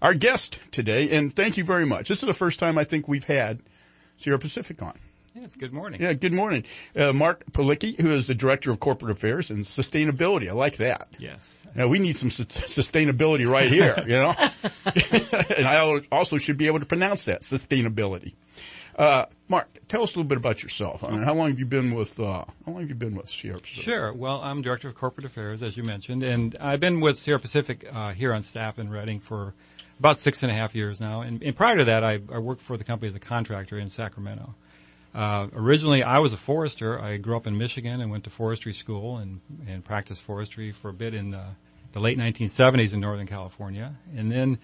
our guest today, and thank you very much. This is the first time I think we've had Sierra Pacific on. Yes, good morning. Yeah, good morning. Mark Pawlicki, who is the Director of Corporate Affairs and Sustainability. I like that. Yes. Now, we need some sustainability right here, And I also should be able to pronounce that, sustainability. Mark, tell us a little bit about yourself. I mean, how long have you been with Sierra Pacific? Sure. Well, I'm Director of Corporate Affairs, as you mentioned, and I've been with Sierra Pacific here on staff in Reading for about 6.5 years now. And prior to that, I worked for the company as a contractor in Sacramento. Originally, I was a forester. I grew up in Michigan and went to forestry school and practiced forestry for a bit in the late 1970s in Northern California. And then,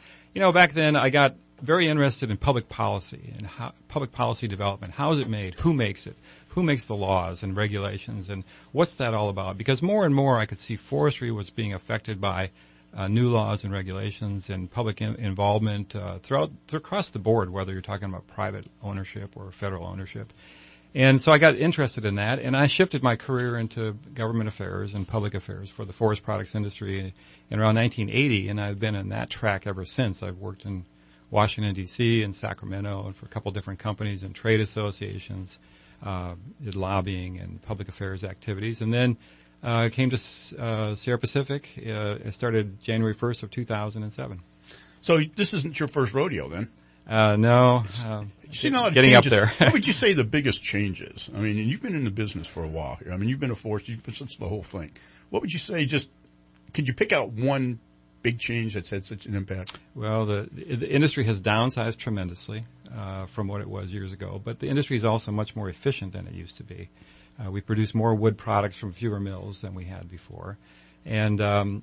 back then I got very interested in public policy and public policy development. How is it made? Who makes it? Who makes the laws and regulations? And what's that all about? Because more and more I could see forestry was being affected by new laws and regulations and public involvement across the board, whether you're talking about private ownership or federal ownership. And so I got interested in that, and I shifted my career into government affairs and public affairs for the forest products industry in around 1980, and I've been in that track ever since. I've worked in Washington, D.C., and Sacramento, and for a couple different companies and trade associations, did lobbying and public affairs activities, and then came to Sierra Pacific. It started January 1st of 2007. So this isn't your first rodeo, then? No. Getting up there. What would you say the biggest change is? I mean, you've been in the business for a while here. I mean, you've been a forester, you've been since the whole thing. What would you say, could you pick out one big change that's had such an impact? Well, the industry has downsized tremendously from what it was years ago, but the industry is also much more efficient than it used to be. We produce more wood products from fewer mills than we had before. And,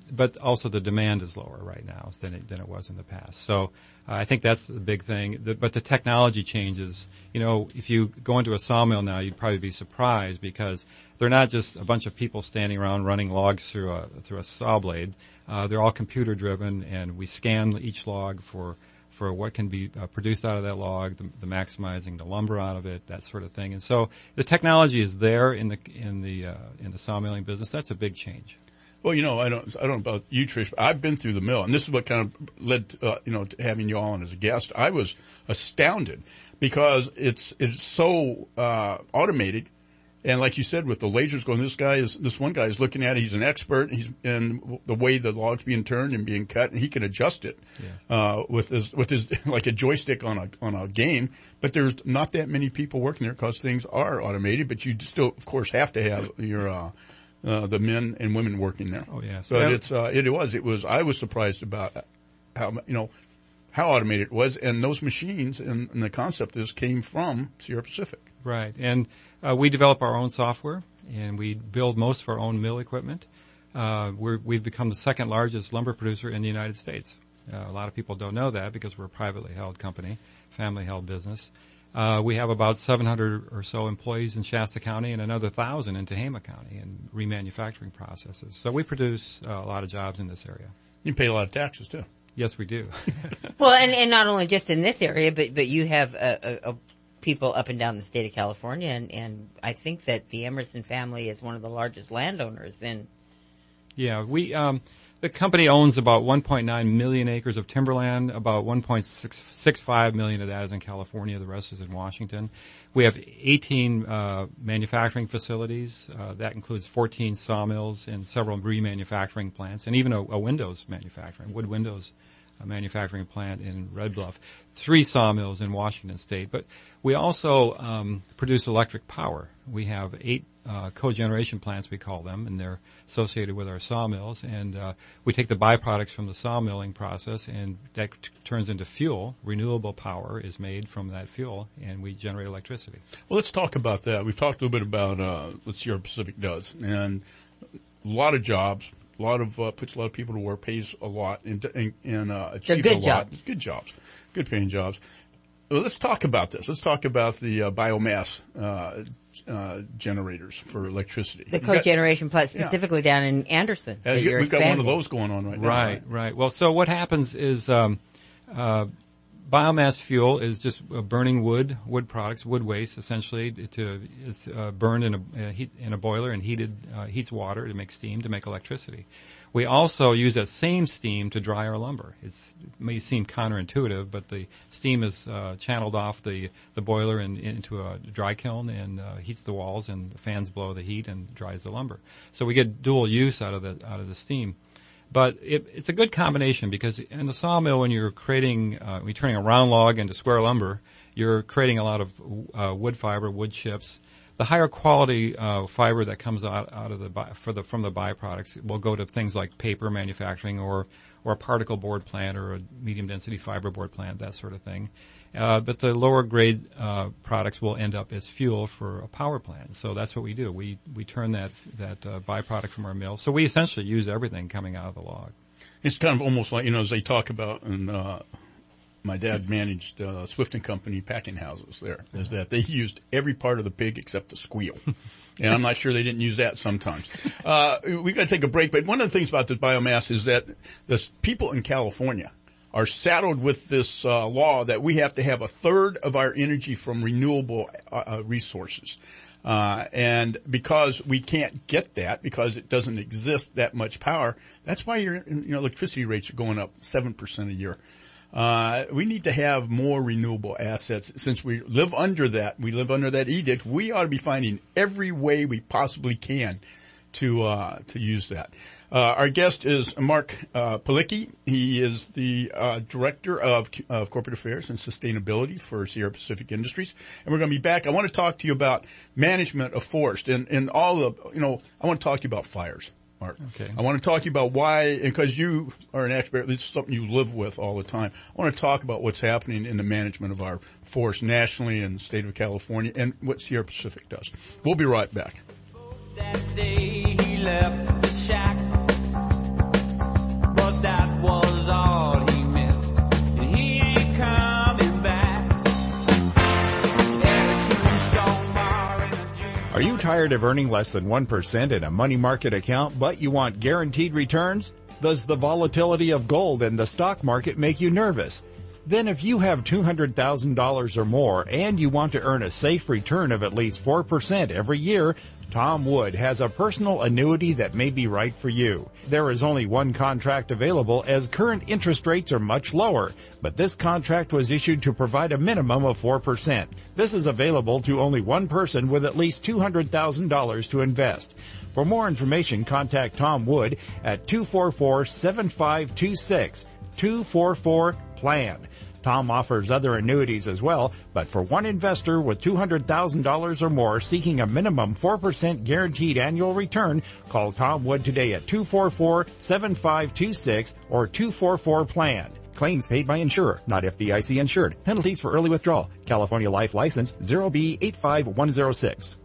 but also the demand is lower right now than it was in the past. So, I think that's the big thing. But the technology changes. If you go into a sawmill now, you'd probably be surprised because they're not just a bunch of people standing around running logs through a saw blade. They're all computer driven, and we scan each log for what can be produced out of that log, the maximizing the lumber out of it, that sort of thing. And so the technology is there in the sawmilling business. That's a big change. Well, I don't know about you, Trish, but I've been through the mill, and this is what kind of led to, to having you on as a guest. I was astounded because it's so automated, and like you said, with the lasers going, this one guy is looking at it. He's an expert, and the way the log's being turned and being cut, and he can adjust it with his like a joystick on a game. But there's not that many people working there because things are automated. But you still, of course, have to have your the men and women working there. Oh, yes. But it was, I was surprised about how automated it was. And those machines and the concept of this came from Sierra Pacific. Right. And, we develop our own software and we build most of our own mill equipment. We've become the second largest lumber producer in the United States. A lot of people don't know that because we're a privately held company, family held business. We have about 700 or so employees in Shasta County and another 1,000 in Tehama County in remanufacturing processes. So we produce a lot of jobs in this area. You pay a lot of taxes, too. Yes, we do. Well, and not only just in this area, but you have people up and down the state of California, and I think that the Emerson family is one of the largest landowners in. Yeah, the company owns about 1.9 million acres of timberland. About 1.65 million of that is in California. The rest is in Washington. We have 18 manufacturing facilities. That includes 14 sawmills and several remanufacturing plants, and even a windows manufacturing, wood windows manufacturing plant in Red Bluff, 3 sawmills in Washington State. But we also produce electric power. We have 8 cogeneration plants, we call them, and they're associated with our sawmills. And we take the byproducts from the sawmilling process, and that turns into fuel. Renewable power is made from that fuel, and we generate electricity. Well, let's talk about that. We've talked a little bit about what Sierra Pacific does, and a lot of jobs. Puts a lot of people to work, pays a lot, and achieves a lot. Jobs. Good jobs. Good paying jobs. Well, let's talk about this. Let's talk about the biomass generators for electricity. The cogeneration plant specifically down in Anderson. We've got one of those going on right now. Right. Well, so what happens is biomass fuel is just burning wood products, wood waste, essentially. It's burned in a boiler and heats water to make steam to make electricity. We also use that same steam to dry our lumber. It may seem counterintuitive, but the steam is channeled off the boiler and into a dry kiln and heats the walls, and the fans blow the heat and dries the lumber. So we get dual use out of the steam. But it's a good combination, because in the sawmill, when you're creating, when you're turning a round log into square lumber, you're creating a lot of wood fiber, wood chips. The higher quality fiber that comes out of from the byproducts will go to things like paper manufacturing or a particle board plant or a medium density fiberboard plant, that sort of thing. But the lower grade products will end up as fuel for a power plant. So that's what we do. We turn that byproduct from our mill. So we essentially use everything coming out of the log. It's kind of almost like, as they talk about, and my dad managed Swift & Company packing houses there, is that they used every part of the pig except the squeal. And I'm not sure they didn't use that sometimes. We got to take a break, but one of the things about this biomass is that the people in California are saddled with this law that we have to have a third of our energy from renewable resources. And because we can't get that, because it doesn't exist that much power, that's why your electricity rates are going up 7% a year. We need to have more renewable assets. Since we live under that edict, we ought to be finding every way we possibly can to use that. Our guest is Mark Pawlicki. He is the Director of Corporate Affairs and Sustainability for Sierra Pacific Industries. And we're going to be back. I want to talk to you about management of forest and all the, I want to talk to you about fires, Mark. Okay. I want to talk to you about why, because you are an expert, this is something you live with all the time. I want to talk about what's happening in the management of our forest nationally in the state of California and what Sierra Pacific does. We'll be right back. That day he left the shack, but that was all he missed, and he ain't coming back. Are you tired of earning less than 1% in a money market account, but you want guaranteed returns? Does the volatility of gold and the stock market make you nervous? Then if you have $200,000 or more and you want to earn a safe return of at least 4% every year, Tom Wood has a personal annuity that may be right for you. There is only one contract available as current interest rates are much lower, but this contract was issued to provide a minimum of 4%. This is available to only one person with at least $200,000 to invest. For more information, contact Tom Wood at 244-7526, 244-PLAN. Tom offers other annuities as well, but for one investor with $200,000 or more seeking a minimum 4% guaranteed annual return, call Tom Wood today at 244-7526 or 244-PLAN. Claims paid by insurer, not FDIC insured. Penalties for early withdrawal. California Life License 0B85106.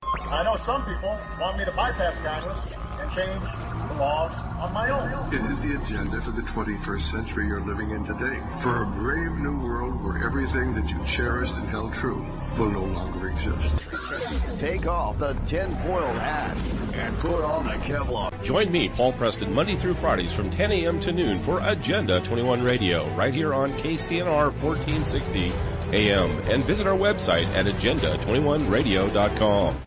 I know some people want me to bypass Congress and change the laws on my own. It is the agenda for the 21st century you're living in today. For a brave new world where everything that you cherished and held true will no longer exist. Take off the tinfoil hat and put on the Kevlar. Join me, Paul Preston, Monday through Fridays from 10 a.m. to noon for Agenda 21 Radio, right here on KCNR 1460 AM. And visit our website at agenda21radio.com.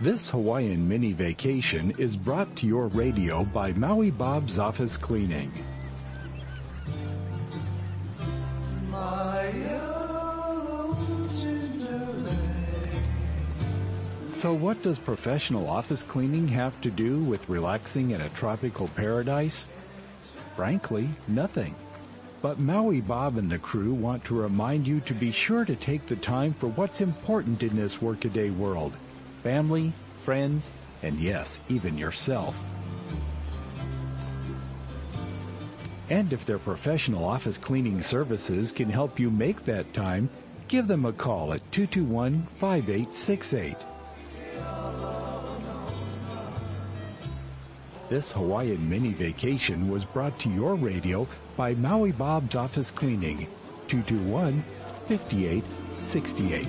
This Hawaiian mini vacation is brought to your radio by Maui Bob's Office Cleaning. So what does professional office cleaning have to do with relaxing in a tropical paradise? Frankly, nothing. But Maui Bob and the crew want to remind you to be sure to take the time for what's important in this workaday world. Family, friends, and yes, even yourself. And if their professional office cleaning services can help you make that time, give them a call at 221-5868. This Hawaiian mini vacation was brought to your radio by Maui Bob's Office Cleaning, 221-5868.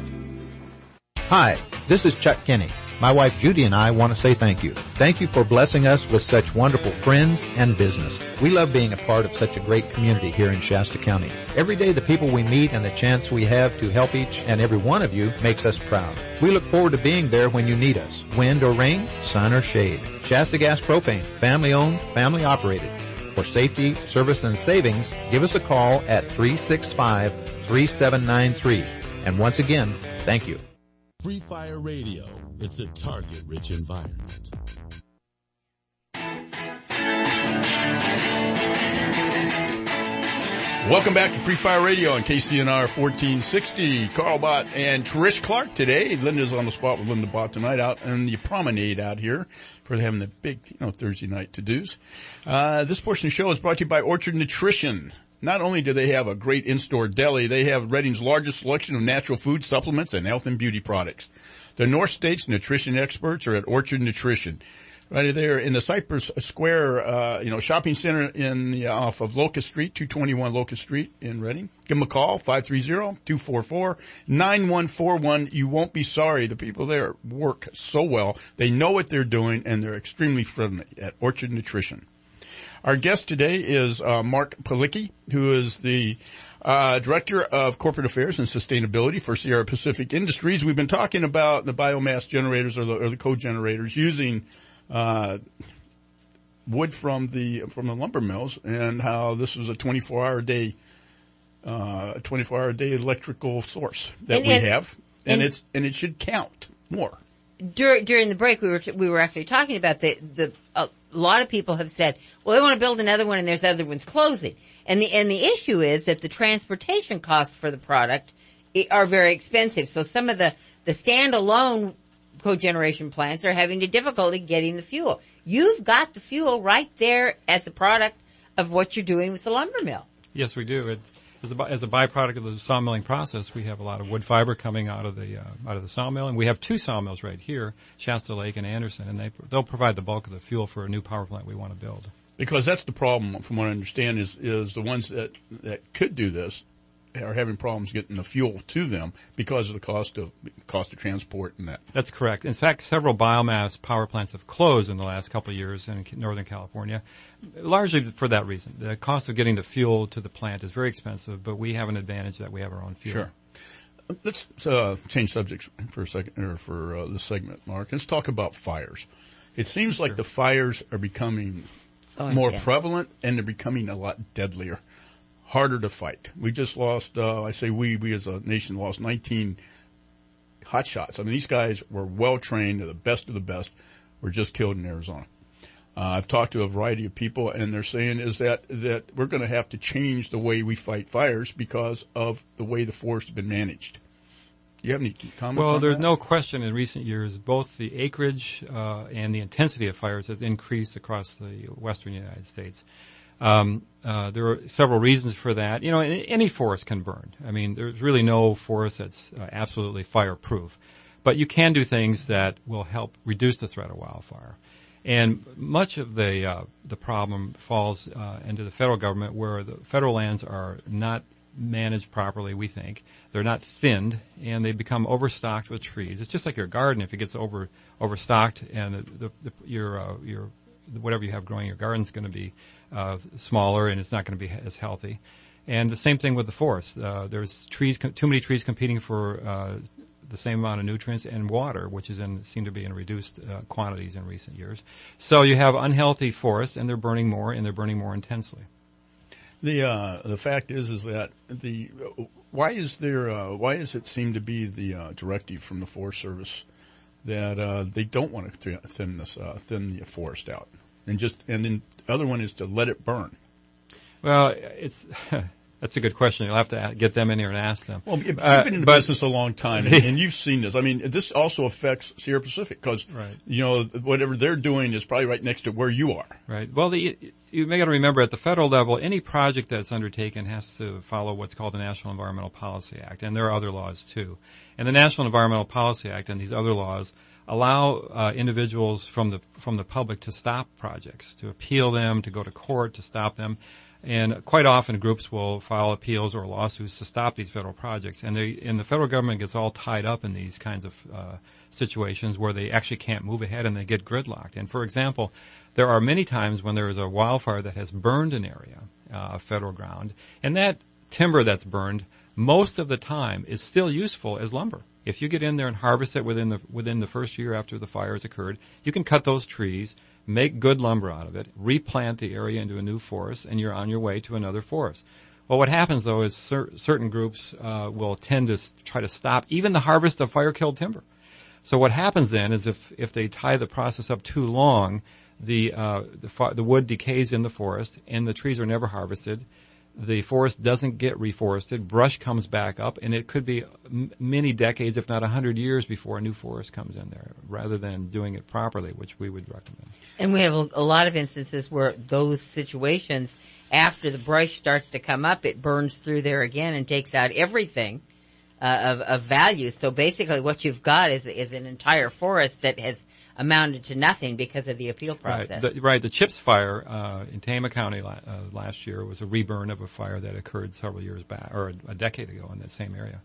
Hi, this is Chuck Kinney. My wife Judy and I want to say thank you. Thank you for blessing us with such wonderful friends and business. We love being a part of such a great community here in Shasta County. Every day the people we meet and the chance we have to help each and every one of you makes us proud. We look forward to being there when you need us. Wind or rain, sun or shade. Shasta Gas Propane, family owned, family operated. For safety, service, and savings, give us a call at 365-3793. And once again, thank you. Free Fire Radio. It's a target-rich environment. Welcome back to Free Fire Radio on KCNR 1460. Carl Bott and Trish Clark today. Linda's on the spot with Linda Bott tonight out in the promenade out here for having the big, Thursday night to-dos. This portion of the show is brought to you by Orchard Nutrition. Not only do they have a great in-store deli, they have Reading's largest selection of natural food supplements and health and beauty products. The North State's nutrition experts are at Orchard Nutrition. Right there in the Cypress Square, shopping center off of Locust Street, 221 Locust Street in Reading. Give them a call, 530-244-9141. You won't be sorry. The people there work so well. They know what they're doing, and they're extremely friendly at Orchard Nutrition. Our guest today is Mark Pawlicki, who is the Director of Corporate Affairs and Sustainability for Sierra Pacific Industries. We've been talking about the biomass generators or the co-generators using wood from the lumber mills, and how this was a 24-hour day electrical source that we have, and it should count more. During the break, we were actually talking about a lot of people have said, well, they want to build another one, and there's other ones closing, and the issue is that the transportation costs for the product are very expensive. So some of the standalone cogeneration plants are having difficulty getting the fuel. You've got the fuel right there as a product of what you're doing with the lumber mill. Yes, we do. As a byproduct of the sawmilling process, we have a lot of wood fiber coming out of the sawmill, and we have two sawmills right here, Shasta Lake and Anderson, and they'll provide the bulk of the fuel for a new power plant we want to build. Because that's the problem, from what I understand, is the ones that could do this are having problems getting the fuel to them because of the cost of transport and that. That's correct. In fact, several biomass power plants have closed in the last couple of years in Northern California, largely for that reason. The cost of getting the fuel to the plant is very expensive, but we have an advantage that we have our own fuel. Sure. Let's change subjects for a second, or for this segment, Mark. Let's talk about fires. It seems like the fires are becoming more prevalent, and they're becoming a lot deadlier. Harder to fight. We just lost, we as a nation lost 19 hotshots. I mean, these guys were well trained, they're the best of the best, were just killed in Arizona. I've talked to a variety of people, and they're saying is that we're going to have to change the way we fight fires because of the way the forest has been managed. Do you have any comments on that? Well, there's no question in recent years, both the acreage and the intensity of fires has increased across the western United States. There are several reasons for that. Any forest can burn. I mean, there's really no forest that's absolutely fireproof. But you can do things that will help reduce the threat of wildfire. And much of the problem falls into the federal government, where the federal lands are not managed properly, we think. They're not thinned, and they become overstocked with trees. It's just like your garden. If it gets overstocked, and your whatever you have growing in your garden is going to be smaller, and it's not going to be as healthy. And the same thing with the forest. There's too many trees competing for the same amount of nutrients and water, which seem to be in reduced quantities in recent years. So you have unhealthy forests, and they're burning more, and they're burning more intensely. The fact is that why does it seem to be the directive from the Forest Service that they don't want to thin the forest out, and then the other one is to let it burn? Well, that's a good question. You'll have to get them in here and ask them. Well, you've been in the business a long time, and you've seen this. I mean, this also affects Sierra Pacific because, whatever they're doing is probably right next to where you are. Right. Well, you may got to remember at the federal level, any project that's undertaken has to follow what's called the National Environmental Policy Act, and there are other laws too. And the National Environmental Policy Act and these other laws allow individuals from the public to stop projects, to appeal them, to go to court, to stop them. And quite often groups will file appeals or lawsuits to stop these federal projects. And the federal government gets all tied up in these kinds of situations where they actually can't move ahead and they get gridlocked. And for example, there are many times when there is a wildfire that has burned an area, federal ground, and that timber that's burned most of the time is still useful as lumber. If you get in there and harvest it within the first year after the fire has occurred, you can cut those trees, make good lumber out of it, replant the area into a new forest, and you're on your way to another forest. Well, what happens, though, is certain groups will tend to try to stop even the harvest of fire-killed timber. So what happens then is if they tie the process up too long, the wood decays in the forest, and the trees are never harvested. The forest doesn't get reforested. Brush comes back up, and it could be many decades, if not 100 years, before a new forest comes in there, rather than doing it properly, which we would recommend. And we have a lot of instances where those situations, after the brush starts to come up, it burns through there again and takes out everything of value. So basically what you've got is an entire forest that has amounted to nothing because of the appeal process. Right. The Chips fire in Tama County last year was a reburn of a fire that occurred several years back, or a decade ago, in that same area.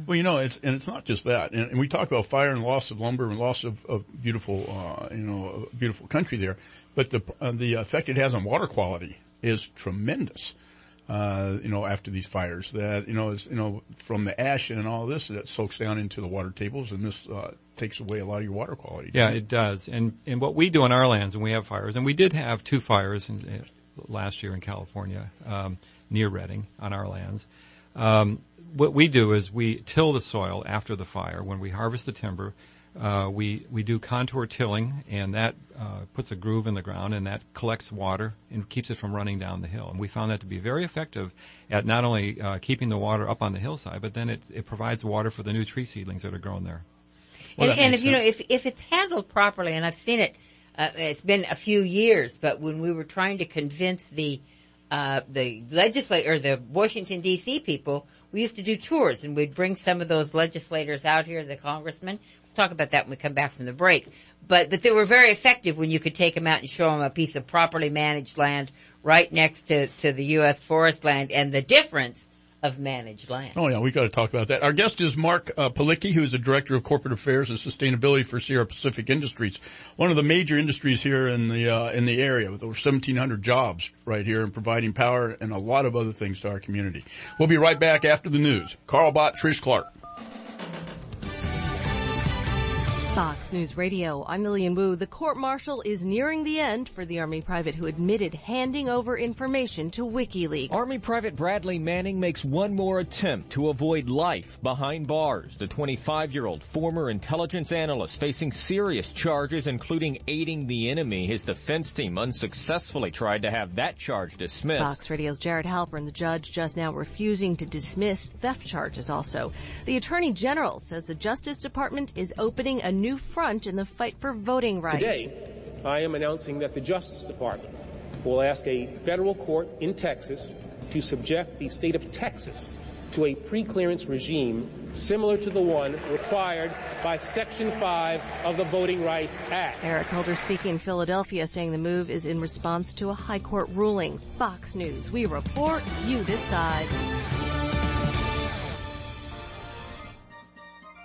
Well, it's not just that, and we talk about fire and loss of lumber and loss of beautiful, beautiful country there, but the effect it has on water quality is tremendous. After these fires, that is from the ash and all this that soaks down into the water tables, and this takes away a lot of your water quality. Yeah, it does. And what we do on our lands, and we have fires, and we did have 2 fires last year in California near Redding on our lands. What we do is we till the soil after the fire. When we harvest the timber, we do contour tilling, and that puts a groove in the ground, and that collects water and keeps it from running down the hill. And we found that to be very effective at not only keeping the water up on the hillside, but then it provides water for the new tree seedlings that are grown there. Well, and if it's handled properly, and I've seen it, it's been a few years, but when we were trying to convince the legislature or the Washington D.C. people, we used to do tours, and we'd bring some of those legislators out here, the congressmen. We'll talk about that when we come back from the break. But they were very effective when you could take them out and show them a piece of properly managed land right next to the U.S. forest land and the difference of managed land. Oh, yeah, we got to talk about that. Our guest is Mark Pawlicki, who is the Director of Corporate Affairs and Sustainability for Sierra Pacific Industries, one of the major industries here in the area, with over 1,700 jobs right here and providing power and a lot of other things to our community. We'll be right back after the news. Carl Bott, Trish Clark. Fox News Radio, I'm Lillian Wu. The court-martial is nearing the end for the Army private who admitted handing over information to WikiLeaks. Army Private Bradley Manning makes one more attempt to avoid life behind bars. The 25-year-old former intelligence analyst facing serious charges, including aiding the enemy. His defense team unsuccessfully tried to have that charge dismissed. Fox Radio's Jared Halpern, the judge just now refusing to dismiss theft charges also. The Attorney General says the Justice Department is opening a new front in the fight for voting rights. Today, I am announcing that the Justice Department will ask a federal court in Texas to subject the state of Texas to a pre-clearance regime similar to the one required by Section 5 of the Voting Rights Act. Eric Holder speaking in Philadelphia, saying the move is in response to a high court ruling. Fox News, we report, you decide.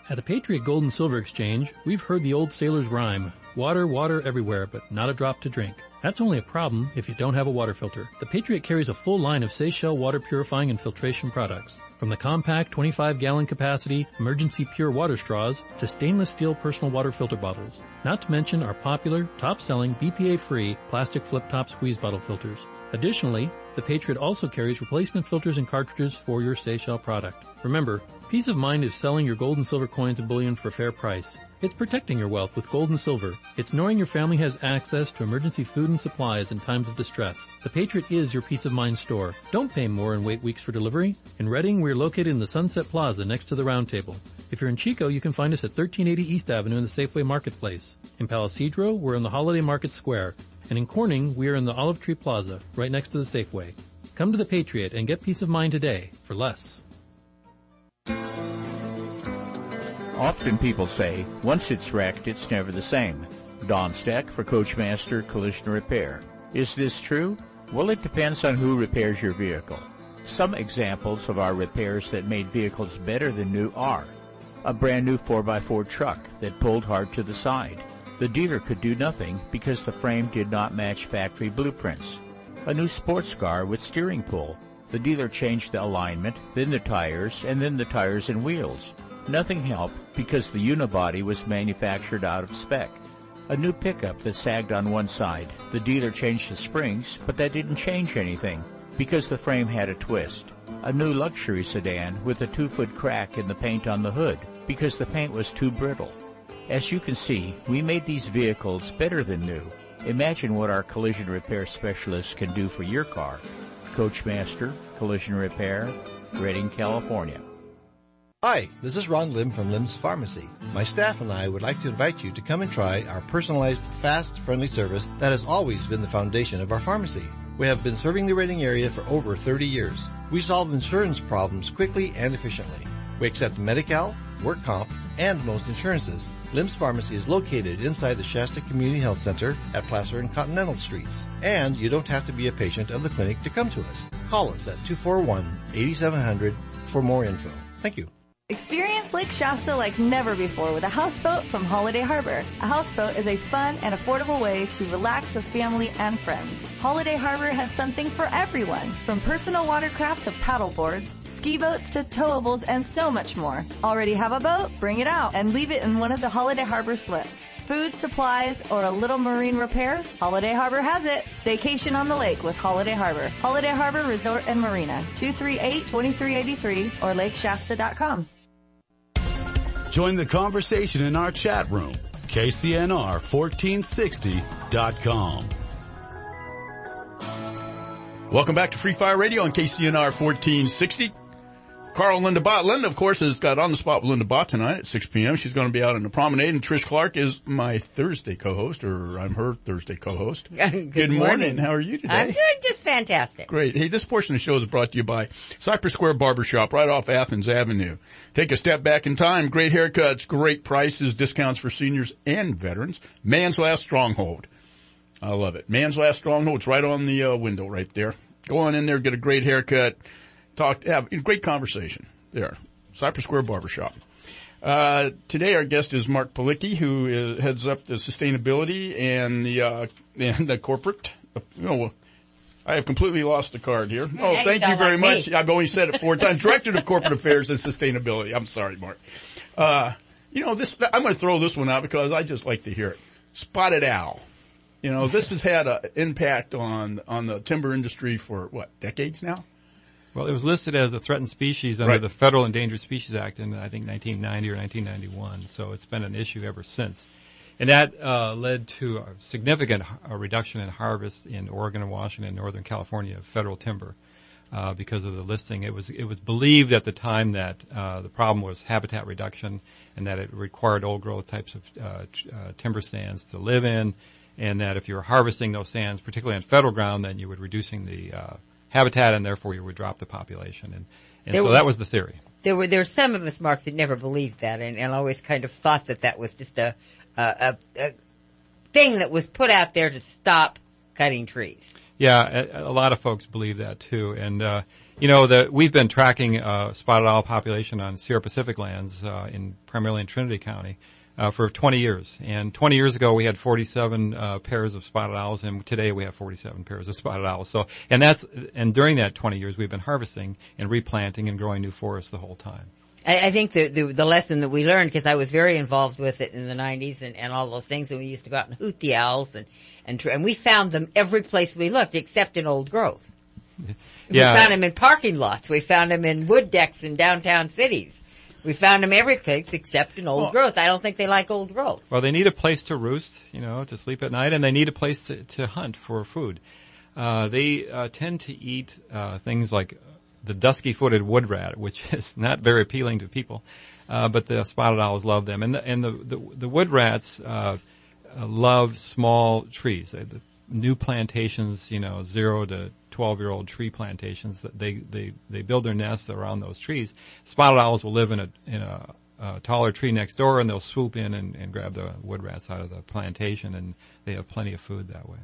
At the Patriot Gold and Silver Exchange, we've heard the old sailor's rhyme, water, water everywhere, but not a drop to drink. That's only a problem if you don't have a water filter. The Patriot carries a full line of Seychelles water purifying and filtration products. From the compact 25-gallon capacity emergency pure water straws to stainless steel personal water filter bottles. Not to mention our popular, top-selling, BPA-free plastic flip-top squeeze bottle filters. Additionally, the Patriot also carries replacement filters and cartridges for your Seychelles product. Remember, peace of mind is selling your gold and silver coins and bullion for a fair price. It's protecting your wealth with gold and silver. It's knowing your family has access to emergency food and supplies in times of distress. The Patriot is your peace of mind store. Don't pay more and wait weeks for delivery. In Redding, we're located in the Sunset Plaza next to the Round Table. If you're in Chico, you can find us at 1380 East Avenue in the Safeway Marketplace. In Palo Cedro, we're in the Holiday Market Square. And in Corning, we are in the Olive Tree Plaza, right next to the Safeway. Come to the Patriot and get peace of mind today for less. Often people say, once it's wrecked, it's never the same. Don Steck for Coachmaster Collision Repair. Is this true? Well, it depends on who repairs your vehicle. Some examples of our repairs that made vehicles better than new are a brand new 4x4 truck that pulled hard to the side. The dealer could do nothing because the frame did not match factory blueprints. A new sports car with steering pull. The dealer changed the alignment, then the tires, and then the tires and wheels. Nothing helped because the unibody was manufactured out of spec. A new pickup that sagged on one side. The dealer changed the springs, but that didn't change anything because the frame had a twist. A new luxury sedan with a 2-foot crack in the paint on the hood because the paint was too brittle. As you can see, we made these vehicles better than new. Imagine what our collision repair specialists can do for your car. Coachmaster Collision Repair, Redding, California. Hi, this is Ron Lim from Lim's Pharmacy. My staff and I would like to invite you to come and try our personalized, fast, friendly service that has always been the foundation of our pharmacy. We have been serving the Redding area for over 30 years. We solve insurance problems quickly and efficiently. We accept Medi-Cal, work comp, and most insurances. Lim's Pharmacy is located inside the Shasta Community Health Center at Placer and Continental Streets. And you don't have to be a patient of the clinic to come to us. Call us at 241-8700 for more info. Thank you. Experience Lake Shasta like never before with a houseboat from Holiday Harbor. A houseboat is a fun and affordable way to relax with family and friends. Holiday Harbor has something for everyone, from personal watercraft to paddle boards, ski boats to towables, and so much more. Already have a boat? Bring it out and leave it in one of the Holiday Harbor slips. Food, supplies, or a little marine repair? Holiday Harbor has it. Staycation on the lake with Holiday Harbor. Holiday Harbor Resort and Marina, 238-2383 or lakeshasta.com. Join the conversation in our chat room, KCNR1460.com. Welcome back to Free Fire Radio on KCNR 1460. Carl and Linda Bott. Linda, of course, has got On the Spot with Linda Bott tonight at 6 p.m. She's going to be out on the promenade, and Trish Clark is my Thursday co-host, or I'm her Thursday co-host. Good morning. How are you today? I'm doing just fantastic. Great. Hey, this portion of the show is brought to you by Cypress Square Barbershop right off Athens Avenue. Take a step back in time. Great haircuts, great prices, discounts for seniors and veterans. Man's Last Stronghold. I love it. Man's Last Stronghold. It's right on the window right there. Go on in there, get a great haircut. Have a great conversation there. Cypress Square Barbershop. Today our guest is Mark Pawlicki, who heads up the sustainability and the corporate. I have completely lost the card here. Oh, thank you very much. I've only said it 4 times. Director of Corporate Affairs and Sustainability. I'm sorry, Mark. I'm going to throw this one out because I just like to hear it. Spotted owl. This has had an impact on the timber industry for decades now? Well, it was listed as a threatened species under the Federal Endangered Species Act in, I think, 1990 or 1991. So it's been an issue ever since. And that led to a significant reduction in harvest in Oregon and Washington and Northern California of federal timber because of the listing. It was believed at the time that the problem was habitat reduction and that it required old-growth types of timber stands to live in, and that if you were harvesting those stands, particularly on federal ground, then you were reducing the habitat, and therefore you would drop the population. And so that was the theory. There were some of us, Mark, that never believed that and always kind of thought that was just a thing that was put out there to stop cutting trees. Yeah, a lot of folks believe that too. And, we've been tracking spotted owl population on Sierra Pacific lands, primarily in Trinity County. For 20 years. And 20 years ago, we had 47 pairs of spotted owls, and today we have 47 pairs of spotted owls. So, and during that 20 years, we've been harvesting and replanting and growing new forests the whole time. I think the lesson that we learned, because I was very involved with it in the 90s and all those things, and we used to go out and hoot the owls, and we found them every place we looked, except in old growth. Yeah. We found them in parking lots. We found them in wood decks in downtown cities. We found them every place except in old growth. I don't think they like old growth. Well, they need a place to roost, to sleep at night, and they need a place to hunt for food. They tend to eat things like the dusky-footed wood rat, which is not very appealing to people, but the spotted owls love them. And the wood rats love small trees. The new plantations, 0 to 12-year-old tree plantations, that they build their nests around those trees. Spotted owls will live in a taller tree next door, and they'll swoop in and grab the wood rats out of the plantation, and they have plenty of food that way.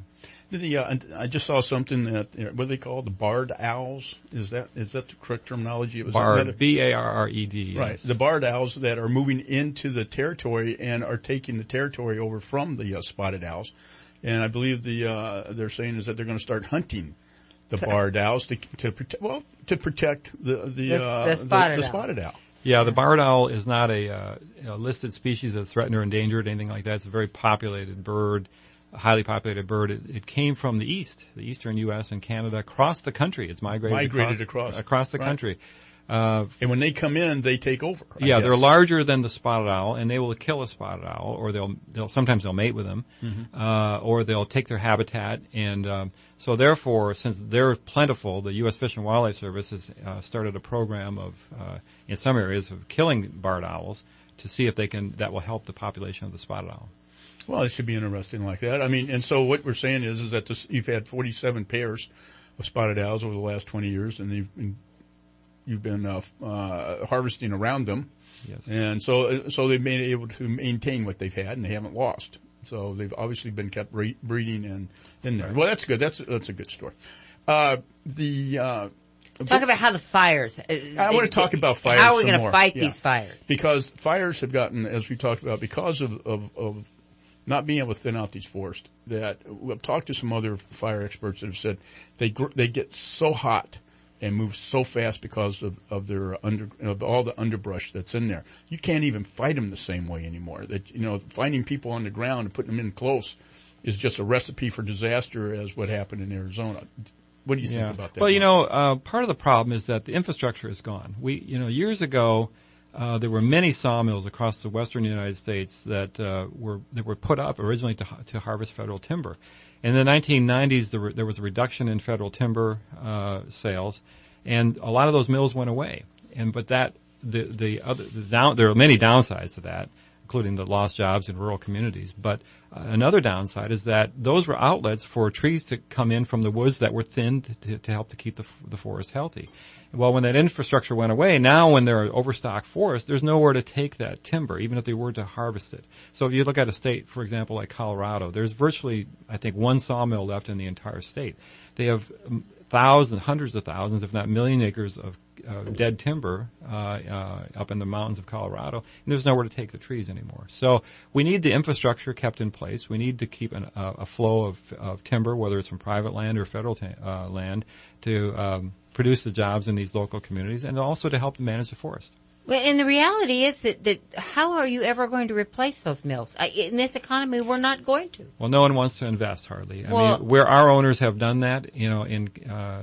I just saw something that what do they call the barred owls? Is that the correct terminology? It was barred, B-A-R-R-E-D. Right, yes. The barred owls that are moving into the territory and are taking the territory over from the spotted owls, and I believe they're saying is that they're going to start hunting the barred owls to protect the spotted owl. Yeah, the barred owl is not a listed species that's threatened or endangered, anything like that. It's a very populated bird, a highly populated bird. It came from the eastern U.S. and Canada, across the country. It's migrated across the country. And when they come in, they take over. I guess. They're larger than the spotted owl, and they will kill a spotted owl, or sometimes they'll mate with them, or they'll take their habitat. And so therefore, since they're plentiful, the U.S. Fish and Wildlife Service has started a program of, in some areas, of killing barred owls to see if that will help the population of the spotted owl. Well, it should be interesting like that. I mean, and so what we're saying is that you've had 47 pairs of spotted owls over the last 20 years, and you've been harvesting around them. Yes. And so they've been able to maintain what they've had, and they haven't lost. So they've obviously been kept breeding and in there. Right. Well, that's good. That's a good story. Talk about how the fires. I want to talk about fires. How are we going to fight these fires? Because fires have gotten, as we talked about, because of not being able to thin out these forests. That we've talked to some other fire experts that have said they get so hot and move so fast because of all the underbrush that's in there. You can't even fight them the same way anymore. That finding people on the ground and putting them in close is just a recipe for disaster, as what happened in Arizona. What do you think about that? Well, part of the problem is that the infrastructure is gone. Years ago, there were many sawmills across the western United States that were put up originally to harvest federal timber. In the 1990s, there was a reduction in federal timber sales, and a lot of those mills went away. But there are many downsides to that, including the lost jobs in rural communities. But another downside is that those were outlets for trees to come in from the woods that were thinned to help to keep the forest healthy. Well, when that infrastructure went away, now when there are overstocked forests, there's nowhere to take that timber, even if they were to harvest it. So if you look at a state, for example, like Colorado, there's virtually, I think, one sawmill left in the entire state. They have hundreds of thousands, if not million acres of dead timber up in the mountains of Colorado, and there's nowhere to take the trees anymore. So we need the infrastructure kept in place. We need to keep a flow of timber, whether it's from private land or federal land, to produce the jobs in these local communities, and also to help manage the forest. Well, and the reality is that how are you ever going to replace those mills? In this economy, we're not going to. Well, no one wants to invest hardly. I mean, where our owners have done that, in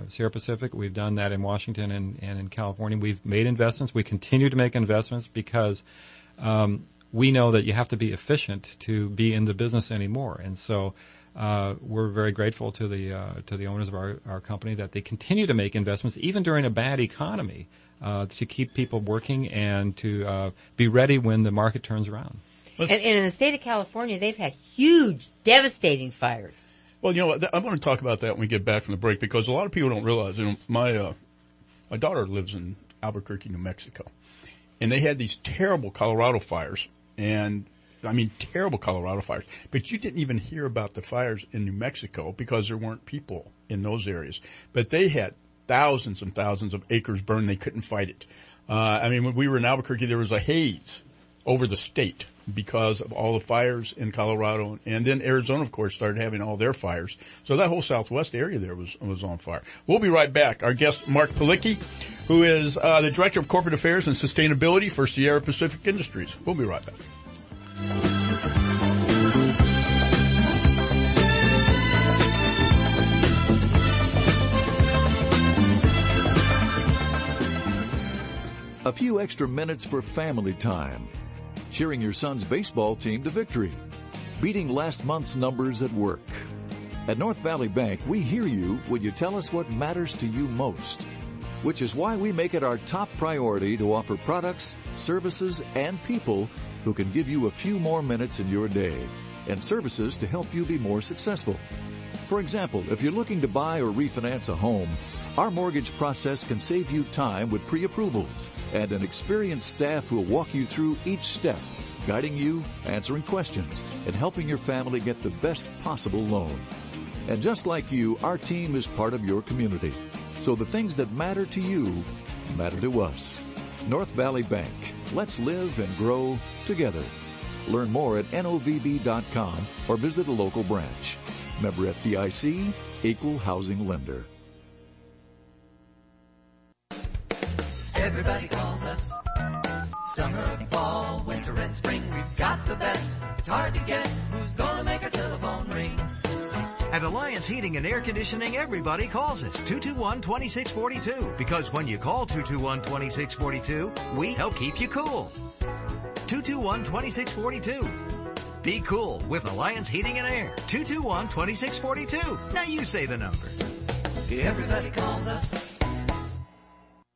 Sierra Pacific, we've done that in Washington and in California. We've made investments. We continue to make investments because we know that you have to be efficient to be in the business anymore. And so we're very grateful to the owners of our company that they continue to make investments even during a bad economy. To keep people working and to be ready when the market turns around. And in the state of California, they've had huge, devastating fires. Well, I want to talk about that when we get back from the break, because a lot of people don't realize. My daughter lives in Albuquerque, New Mexico, and they had these terrible Colorado fires, terrible Colorado fires. But you didn't even hear about the fires in New Mexico because there weren't people in those areas. But they had thousands and thousands of acres burned. They couldn't fight it. When we were in Albuquerque, there was a haze over the state because of all the fires in Colorado. And then Arizona, of course, started having all their fires. So that whole southwest area there was on fire. We'll be right back. Our guest, Mark Pawlicki, who is the Director of Corporate Affairs and Sustainability for Sierra Pacific Industries. We'll be right back. A few extra minutes for family time. Cheering your son's baseball team to victory. Beating last month's numbers at work. At North Valley Bank, we hear you when you tell us what matters to you most. Which is why we make it our top priority to offer products, services, and people who can give you a few more minutes in your day. And services to help you be more successful. For example, if you're looking to buy or refinance a home, our mortgage process can save you time with pre-approvals and an experienced staff who will walk you through each step, guiding you, answering questions, and helping your family get the best possible loan. And just like you, our team is part of your community. So the things that matter to you matter to us. North Valley Bank. Let's live and grow together. Learn more at novb.com or visit a local branch. Member FDIC, Equal Housing Lender. Everybody calls us. Summer, fall, winter, and spring, we've got the best. It's hard to guess who's gonna make our telephone ring. At Alliance Heating and Air Conditioning, everybody calls us 221-2642. Because when you call 221-2642, we help keep you cool. 221-2642. Be cool with Alliance Heating and Air. 221-2642. Now you say the number. Everybody calls us.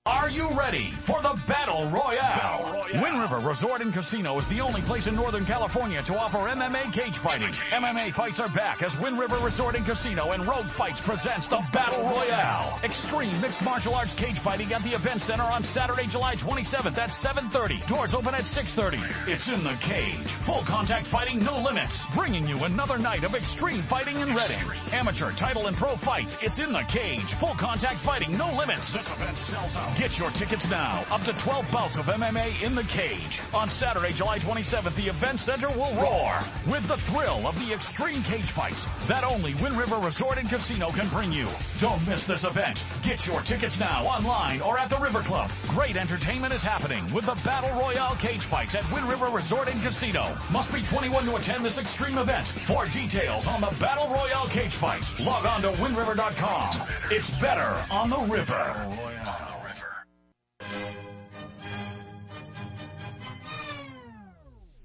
Are you ready for the Battle Royale? Wind River Resort and Casino is the only place in Northern California to offer MMA cage fighting. MMA fights are back as Wind River Resort and Casino and Road Fights presents the Battle Royale. Extreme mixed martial arts cage fighting at the Event Center on Saturday, July 27th at 7:30. Doors open at 6:30. It's in the cage. Full contact fighting, no limits. Bringing you another night of extreme fighting in Reading. Amateur, title, and pro fights. It's in the cage. Full contact fighting, no limits. This event sells out. Get your tickets now. Up to 12 bouts of MMA in the cage. On Saturday, July 27th, the Event Center will roar with the thrill of the extreme cage fights that only Wind River Resort and Casino can bring you. Don't miss this event. Get your tickets now online or at the River Club. Great entertainment is happening with the Battle Royale cage fights at Wind River Resort and Casino. Must be 21 to attend this extreme event. For details on the Battle Royale cage fights, log on to windriver.com. It's better on the river.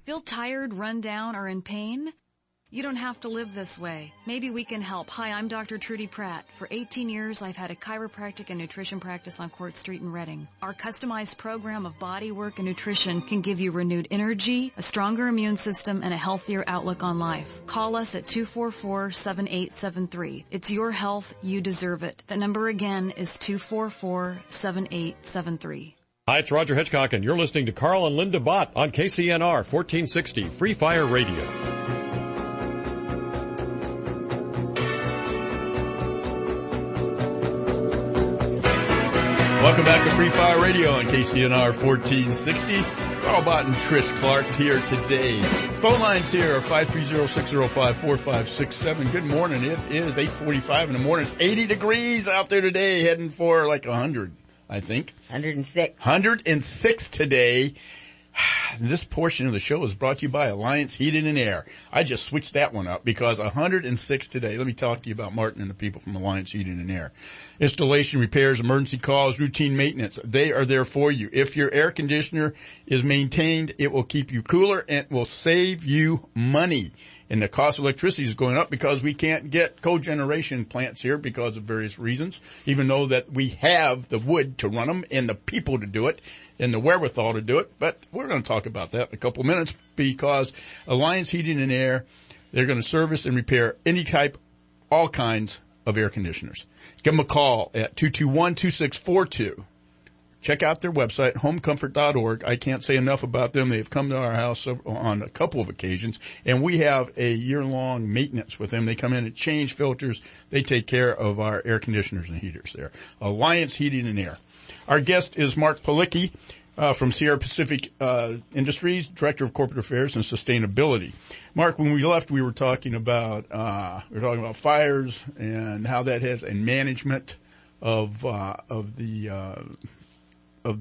Feel tired, run down, or in pain? You don't have to live this way. Maybe we can help. Hi, I'm Dr. Trudy Pratt. For 18 years, I've had a chiropractic and nutrition practice on Court Street in Reading. Our customized program of body work and nutrition can give you renewed energy, a stronger immune system, and a healthier outlook on life. Call us at 244-7873. It's your health. You deserve it. That number again is 244-7873. Hi, it's Roger Hitchcock, and you're listening to Carl and Linda Bott on KCNR 1460 Free Fire Radio. Welcome back to Free Fire Radio on KCNR 1460. Carl Bott and Trish Clark here today. Phone lines here are 530-605-4567. Good morning. It is 8:45 in the morning. It's 80 degrees out there today, heading for like 100. I think. 106. 106 today. This portion of the show is brought to you by Alliance Heating and Air. I just switched that one up because 106 today. Let me talk to you about Martin and the people from Alliance Heating and Air. Installation, repairs, emergency calls, routine maintenance. They are there for you. If your air conditioner is maintained, it will keep you cooler and will save you money. And the cost of electricity is going up because we can't get cogeneration plants here because of various reasons, even though that we have the wood to run them and the people to do it and the wherewithal to do it. But we're going to talk about that in a couple of minutes because Alliance Heating and Air, they're going to service and repair any type, all kinds of air conditioners. Give them a call at 221-2642. Check out their website, homecomfort.org. I can't say enough about them. They've come to our house on a couple of occasions, and we have a year-long maintenance with them. They come in and change filters. They take care of our air conditioners and heaters there. Alliance Heating and Air. Our guest is Mark Pawlicki from Sierra Pacific Industries, Director of Corporate Affairs and Sustainability. Mark, when we left, we were talking about fires and how that has and management of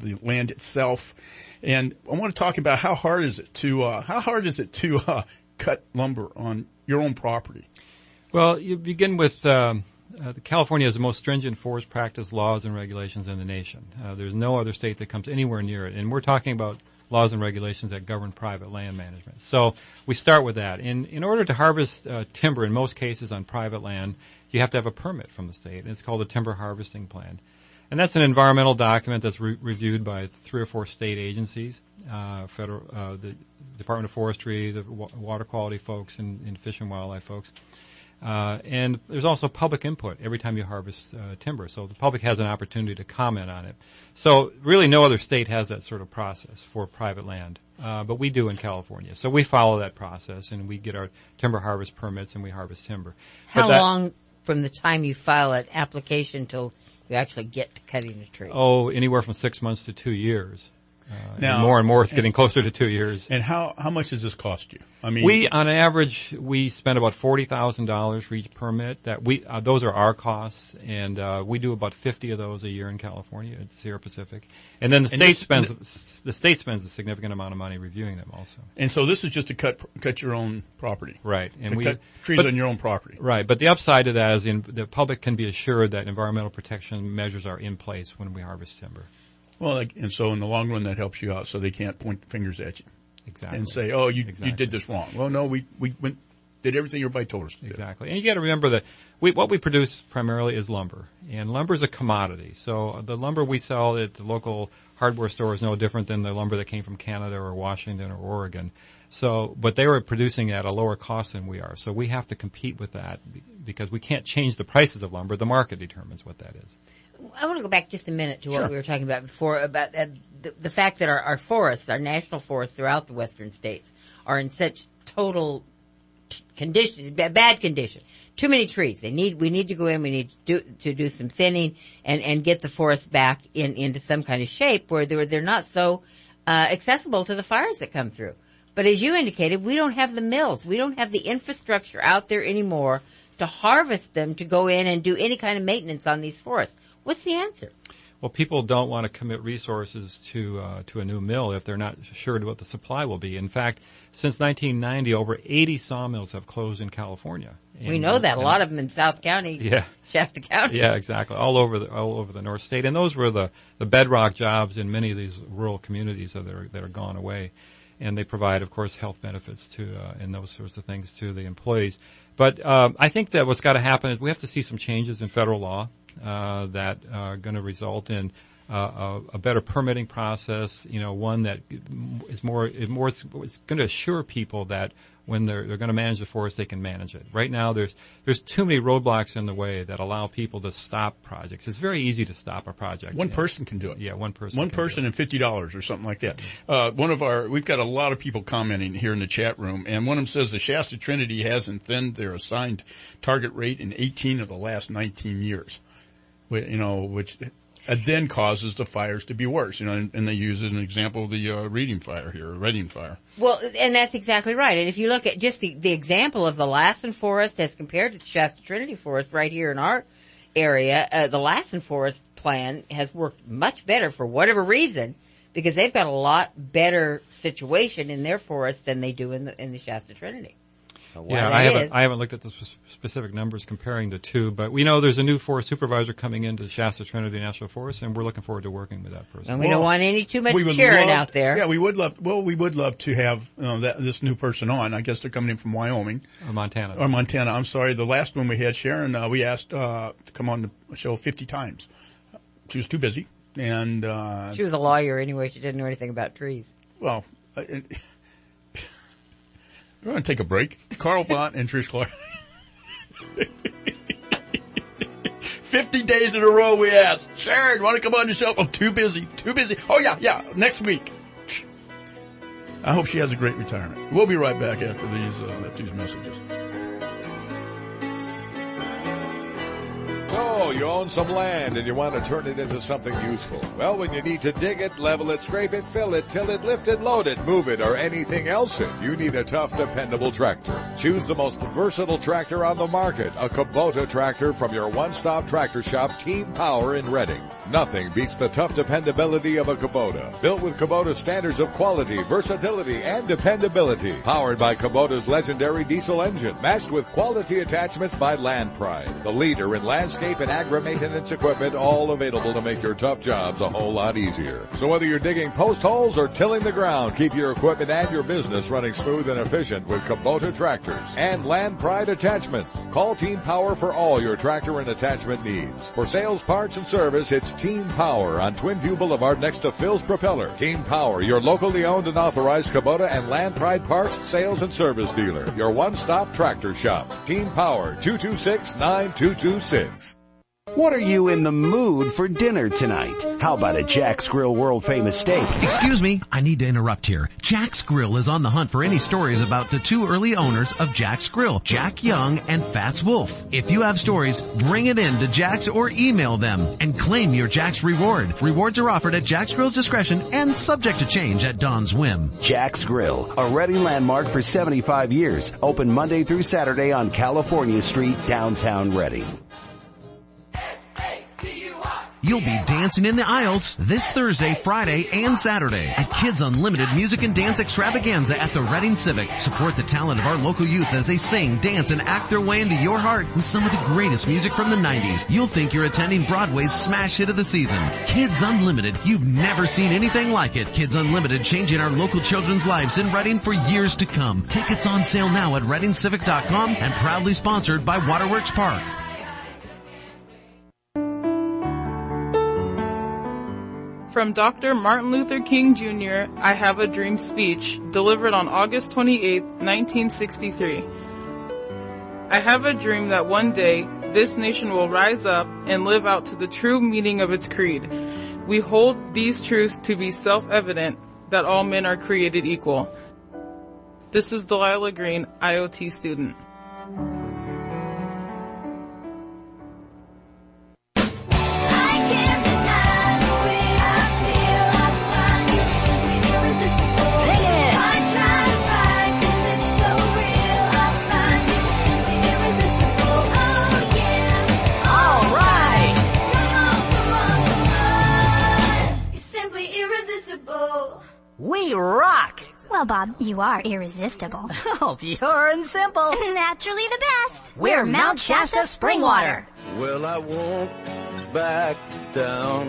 the land itself. And I want to talk about how hard is it to cut lumber on your own property? Well, you begin with California has the most stringent forest practice laws and regulations in the nation. There's no other state that comes anywhere near it. And we're talking about laws and regulations that govern private land management. So we start with that. In order to harvest timber, in most cases on private land, you have to have a permit from the state. And it's called a timber harvesting plan. And that's an environmental document that's reviewed by 3 or 4 state agencies, the Department of Forestry, the water quality folks, and Fish and Wildlife folks. And there's also public input every time you harvest timber, so the public has an opportunity to comment on it. So really no other state has that sort of process for private land, but we do in California. So we follow that process, and we get our timber harvest permits, and we harvest timber. How long from the time you file an application till you actually get to cutting a tree? Oh, anywhere from 6 months to 2 years. Now, more and more, it's getting closer to 2 years. And how much does this cost you? I mean, we, on average, we spend about $40,000 for each permit. Those are our costs, and we do about 50 of those a year in California at Sierra Pacific. And then the state spends a significant amount of money reviewing them also. And so this is just to cut your own property, right? And cut trees on your own property, right? But the upside to that is the public can be assured that environmental protection measures are in place when we harvest timber. Well, and so in the long run, that helps you out, so they can't point fingers at you. Exactly. And say, "Oh, you did this wrong." Well, no, we did everything everybody told us to do. Exactly. And you got to remember that what we produce primarily is lumber, and lumber is a commodity. So the lumber we sell at the local hardware store is no different than the lumber that came from Canada or Washington or Oregon. So, but they were producing at a lower cost than we are. So we have to compete with that because we can't change the prices of lumber. The market determines what that is. I want to go back just a minute to what we were talking about before, about the fact that our forests, our national forests throughout the western states, are in such total condition, bad condition. Too many trees. We need to go in, we need to do some thinning and get the forest back into some kind of shape where they're not so accessible to the fires that come through. But as you indicated, we don't have the mills. We don't have the infrastructure out there anymore to harvest them, to go in and do any kind of maintenance on these forests. What's the answer? Well, people don't want to commit resources to a new mill if they're not sure what the supply will be. In fact, since 1990, over 80 sawmills have closed in California. We know that. A lot of them in South County, Shasta County. Yeah, exactly. All over the North State. And those were the bedrock jobs in many of these rural communities that are gone away. And they provide, of course, health benefits and those sorts of things to the employees. But I think that what's got to happen is we have to see some changes in federal law that are going to result in a better permitting process. One that is it's going to assure people that when they're going to manage the forest, they can manage it. Right now, there's too many roadblocks in the way that allow people to stop projects. It's very easy to stop a project. One person can do it. Yeah, one person. One person and $50 or something like that. We've got a lot of people commenting here in the chat room, and one of them says the Shasta Trinity hasn't thinned their assigned target rate in 18 of the last 19 years. Which then causes the fires to be worse. And they use as an example the Reading fire here, Reading fire. Well, and that's exactly right. And if you look at just the example of the Lassen Forest as compared to the Shasta Trinity Forest right here in our area, the Lassen Forest plan has worked much better for whatever reason, because they've got a lot better situation in their forest than they do in the Shasta Trinity. Yeah, I haven't looked at the specific numbers comparing the two, but we know there's a new forest supervisor coming into the Shasta Trinity National Forest, and we're looking forward to working with that person. And we don't want any too much cheering out there. Yeah, we would love to have this new person on. I guess they're coming in from Wyoming. Or Montana. I'm sorry. The last one we had, Sharon, we asked to come on the show 50 times. She was too busy. And she was a lawyer anyway. She didn't know anything about trees. Well, we're going to take a break. Carl Bott and Trish Clark. 50 days in a row we asked, Sharon, want to come on the show? I'm too busy. Oh, yeah, next week. I hope she has a great retirement. We'll be right back after these messages. So, you own some land and you want to turn it into something useful. Well, when you need to dig it, level it, scrape it, fill it, till it, lift it, load it, move it, or anything else you need a tough, dependable tractor. Choose the most versatile tractor on the market, a Kubota tractor from your one-stop tractor shop, Team Power in Reading. Nothing beats the tough dependability of a Kubota. Built with Kubota standards of quality, versatility, and dependability. Powered by Kubota's legendary diesel engine, matched with quality attachments by Land Pride, the leader in landscape and agri-maintenance equipment, all available to make your tough jobs a whole lot easier. So whether you're digging post holes or tilling the ground, keep your equipment and your business running smooth and efficient with Kubota tractors and Land Pride attachments. Call Team Power for all your tractor and attachment needs. For sales, parts, and service, it's Team Power on Twinview Boulevard next to Phil's Propeller. Team Power, your locally owned and authorized Kubota and Land Pride parts, sales, and service dealer. Your one-stop tractor shop. Team Power, 226-9226. What are you in the mood for dinner tonight? How about a Jack's Grill world-famous steak? Excuse me, I need to interrupt here. Jack's Grill is on the hunt for any stories about the two early owners of Jack's Grill, Jack Young and Fats Wolf. If you have stories, bring it in to Jack's or email them and claim your Jack's reward. Rewards are offered at Jack's Grill's discretion and subject to change at Don's whim. Jack's Grill, a Reading landmark for 75 years. Open Monday through Saturday on California Street, downtown Reading. You'll be dancing in the aisles this Thursday, Friday, and Saturday at Kids Unlimited Music and Dance Extravaganza at the Reading Civic. Support the talent of our local youth as they sing, dance, and act their way into your heart with some of the greatest music from the 90s. You'll think you're attending Broadway's smash hit of the season. Kids Unlimited. You've never seen anything like it. Kids Unlimited, changing our local children's lives in Reading for years to come. Tickets on sale now at ReadingCivic.com and proudly sponsored by Waterworks Park. From Dr. Martin Luther King Jr., I Have a Dream speech, delivered on August 28, 1963. I have a dream that one day, this nation will rise up and live out to the true meaning of its creed. We hold these truths to be self-evident, that all men are created equal. This is Delilah Green, IoT student. We rock! Well, Bob, you are irresistible. Oh, pure and simple. Naturally the best. We're Mount Shasta Spring Water. Well, I won't back down.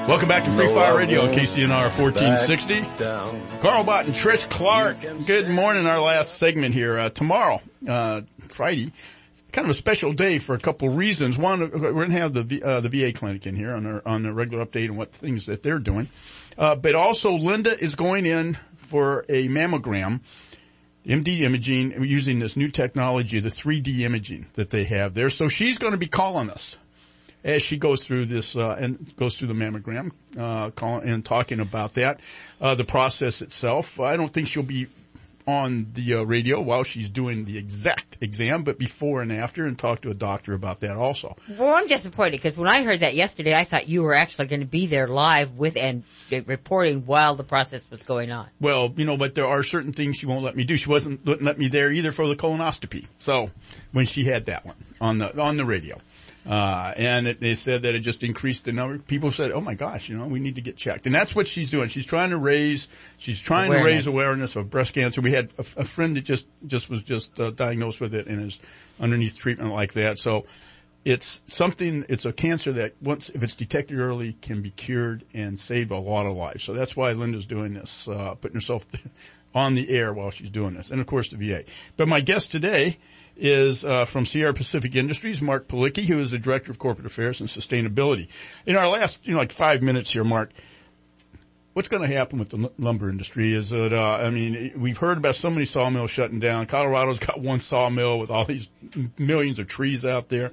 Welcome back to Free Fire Radio on KCNR 1460. Carl Bott and Trish Clark. Good morning. Our last segment here. Tomorrow, Friday, kind of a special day for a couple reasons. One, we're going to have the VA clinic in here on the regular update and what things that they're doing. But also Linda is going in for a mammogram, MD imaging, using this new technology, the 3D imaging that they have there. So she's going to be calling us as she goes through this, and goes through the mammogram, calling and talking about that, the process itself. I don't think she'll be on the radio while she's doing the exact exam, but before and after, and talk to a doctor about that also. Well, I'm disappointed because when I heard that yesterday, I thought you were actually going to be there live with and reporting while the process was going on. Well, but there are certain things she won't let me do. She wouldn't let me there either for the colonoscopy. So when she had that one on the radio. And they said that it just increased the number. People said, "Oh my gosh, we need to get checked." And that's what she's doing. She's trying to raise awareness of breast cancer. We had a friend that just was diagnosed with it and is underneath treatment like that. So it's a cancer that if it's detected early, can be cured and save a lot of lives. So that's why Linda's doing this, putting herself on the air while she's doing this. And of course the VA. But my guest today is from Sierra Pacific Industries, Mark Pawlicki, who is the Director of Corporate Affairs and Sustainability. In our last, 5 minutes here, Mark, what's going to happen with the lumber industry? Is it, we've heard about so many sawmills shutting down. Colorado's got one sawmill with all these millions of trees out there.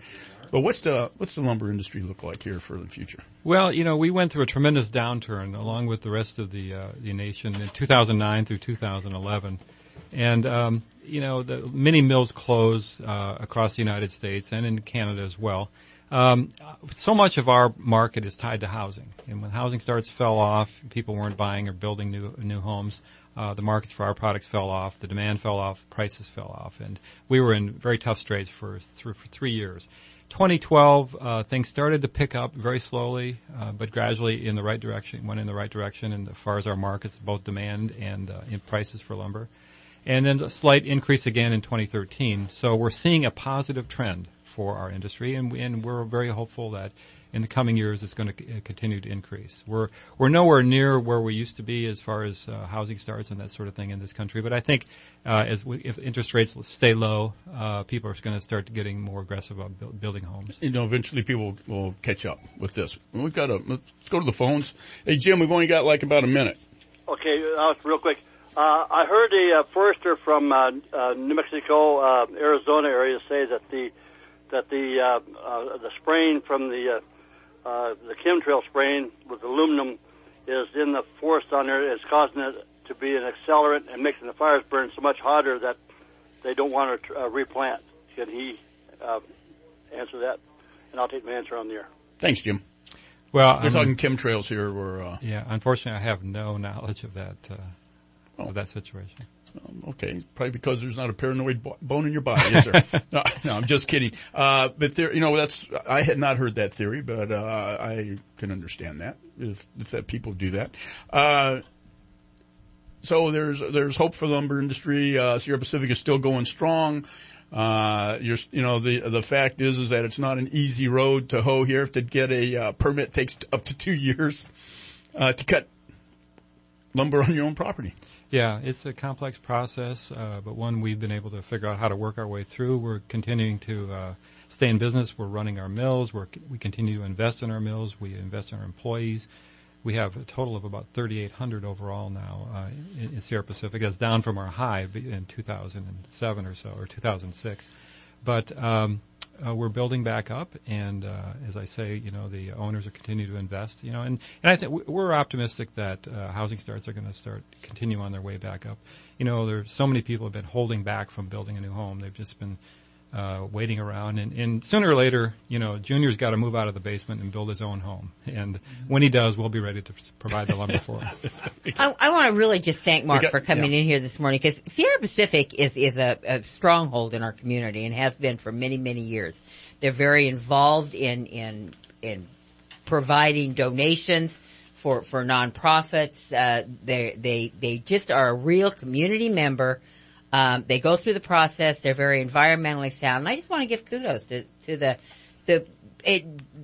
But what's the lumber industry look like here for the future? Well, we went through a tremendous downturn along with the rest of the nation in 2009 through 2011. And, the many mills closed across the United States and in Canada as well. So much of our market is tied to housing. And when housing starts fell off, people weren't buying or building new homes. The markets for our products fell off, the demand fell off, prices fell off. And we were in very tough straits for 3 years. 2012, things started to pick up very slowly, but gradually went in the right direction. And as far as our markets, both demand and in prices for lumber. And then a slight increase again in 2013. So we're seeing a positive trend for our industry, and we're very hopeful that in the coming years it's going to continue to increase. We're nowhere near where we used to be as far as housing starts and that sort of thing in this country. But I think if interest rates stay low, people are going to start getting more aggressive about building homes. Eventually people will catch up with this. Let's go to the phones. Hey, Jim, we've only got like about a minute. Okay, real quick. I heard a forester from New Mexico, Arizona area say that the that the spraying from the chemtrail spraying with aluminum is in the forest on there. It's causing it to be an accelerant and making the fires burn so much hotter that they don't want to replant. Can he answer that? And I'll take my answer on the air. Thanks, Jim. Well, we're talking chemtrails here. Yeah, unfortunately, I have no knowledge of that of that situation. Okay, probably because there's not a paranoid bone in your body, is there? No, I'm just kidding. But there, I had not heard that theory, but I can understand that if that people do that. So there's hope for the lumber industry. Sierra Pacific is still going strong. The fact is that it's not an easy road to hoe here. To get a permit takes up to 2 years to cut lumber on your own property. Yeah, it's a complex process, but one we've been able to figure out how to work our way through. We're continuing to stay in business. We're running our mills. We continue to invest in our mills. We invest in our employees. We have a total of about 3,800 overall now in Sierra Pacific. That's down from our high in 2007 or so, or 2006. But we're building back up, and as I say, the owners are continuing to invest. And I think we're optimistic that housing starts are going to continue on their way back up. There's so many people have been holding back from building a new home. They've just been waiting around, and sooner or later, Junior's got to move out of the basement and build his own home. And when he does, we'll be ready to provide the lumber for him. I want to really just thank Mark for coming in here this morning, because Sierra Pacific is a stronghold in our community and has been for many, many years. They're very involved in providing donations for nonprofits. They just are a real community member. They go through the process. They're very environmentally sound. And I just want to give kudos to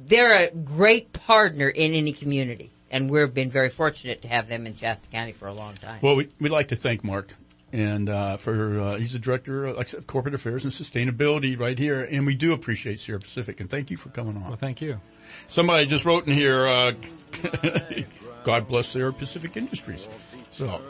they're a great partner in any community. And we've been very fortunate to have them in Shasta County for a long time. Well, we'd like to thank Mark. And he's the director of corporate affairs and sustainability right here. And we do appreciate Sierra Pacific. And thank you for coming on. Well, thank you. Somebody just wrote in here, God bless Sierra Pacific Industries. So